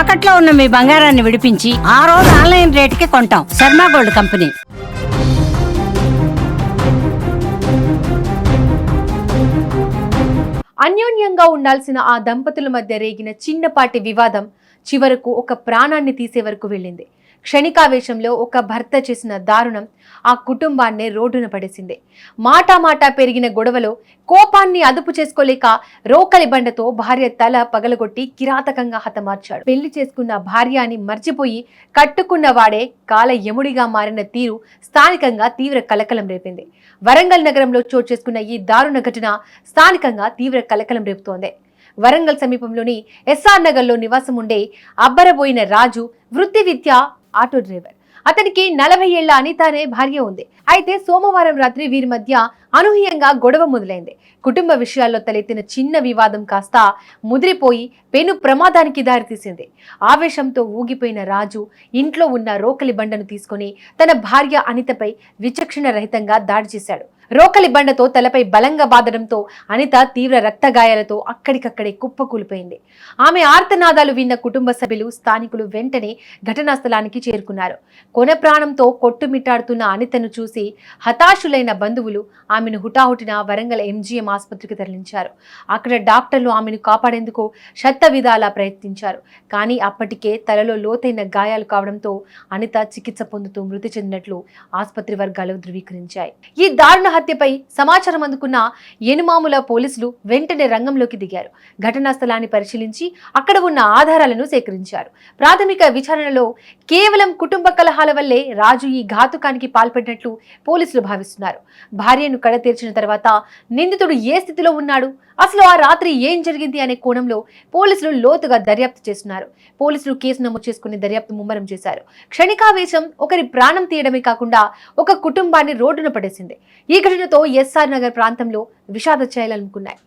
తాకట్లో ఉన్న మీ బంగారాన్ని విడిపించి ఆ రోజు ఆన్లైన్ రేటుకి కొంటాం. Sharma gold company. అన్యోన్యంగా ఉండాల్సిన ఆ దంపతుల మధ్య రేగిన చిన్నపాటి వివాదం చివరకు ఒక ప్రాణాన్ని తీసే వరకు వెళ్ళింది. క్షణికావేశంలో ఒక భర్త చేసిన దారుణం ఆ కుటుంబాన్నే రోడ్డున పడేసింది. మాటా పెరిగిన గొడవలో కోపాన్ని అదుపు చేసుకోలేక రోకలి బండతో భార్య తల పగలగొట్టి కిరాతకంగా హతమార్చాడు. పెళ్లి చేసుకున్న భార్య అని మర్చిపోయి కట్టుకున్న వాడే కాల యముడిగా మారిన తీరు స్థానికంగా తీవ్ర కలకలం రేపింది. వరంగల్ నగరంలో చోటు చేసుకున్న ఈ దారుణ ఘటన స్థానికంగా తీవ్ర కలకలం రేపుతోంది. వరంగల్ సమీపంలోని ఎస్ఆర్ నగర్ లో నివాసం ఉండే అబ్బరబోయిన రాజు వృత్తి విద్య ఆటో డ్రైవర్. అతనికి 40 ఏళ్ల అనిత అనే భార్య ఉంది. అయితే సోమవారం రాత్రి వీరి మధ్య అనూహ్యంగా గొడవ మొదలైంది. కుటుంబ విషయాల్లో తలెత్తిన చిన్న వివాదం కాస్త ముదిరిపోయి పెను ప్రమాదానికి దారితీసింది. ఆవేశంతో ఊగిపోయిన రాజు ఇంట్లో ఉన్న రోకలి బండను తీసుకుని తన భార్య అనితపై విచక్షణ రహితంగా దాడి చేశాడు. రోకలి బండతో తలపై బలంగా బాదడంతో అనిత తీవ్ర రక్త గాయాలతో అక్కడికక్కడే కుప్పకూలిపోయింది. ఆమె ఆర్తనాదాలు విన్న కుటుంబ సభ్యులు, స్థానికులు వెంటనే ఘటనా స్థలానికి చేరుకున్నారు. కొన ప్రాణంతో కొట్టుమిట్టాడుతున్న అనితను చూసి హతాశులైన బంధువులు ఆమెను హుటాహుటిన వరంగల్ ఎంజీఎం ఆసుపత్రికి తరలించారు. అక్కడ డాక్టర్లు ఆమెను కాపాడేందుకు శత విధాలా ప్రయత్నించారు. కానీ అప్పటికే తలలో లోతైన గాయాలు కావడంతో అనిత చికిత్స పొందుతూ మృతి చెందినట్లు ఆసుపత్రి వర్గాలు ధృవీకరించాయి. ఈ దారుణ హత్యపై సమాచారం అందుకున్న ఎనుమాముల పోలీసులు వెంటనే రంగంలోకి దిగారు. ఘటనా స్థలాన్ని పరిశీలించి అక్కడ ఉన్న ఆధారాలను సేకరించారు. ప్రాథమిక విచారణలో కేవలం కుటుంబ కలహాల వల్లే రాజు ఈ ఘాతుకానికి పాల్పడినట్లు పోలీసులు భావిస్తున్నారు. భార్యను కడ తీర్చిన తర్వాత నిందితుడు ఏ స్థితిలో ఉన్నాడు, అసలు ఆ రాత్రి ఏం జరిగింది అనే కోణంలో పోలీసులు లోతుగా దర్యాప్తు చేస్తున్నారు. పోలీసులు కేసు నమోదు చేసుకుని దర్యాప్తు ముమ్మరం చేశారు. క్షణికావేశం ఒకరి ప్రాణం తీయడమే కాకుండా ఒక కుటుంబాన్ని రోడ్డున పడేసింది. ఈ ఘటనతో ఎస్ఆర్ నగర్ ప్రాంతంలో విషాద ఛాయలు అలుముకున్నాయి.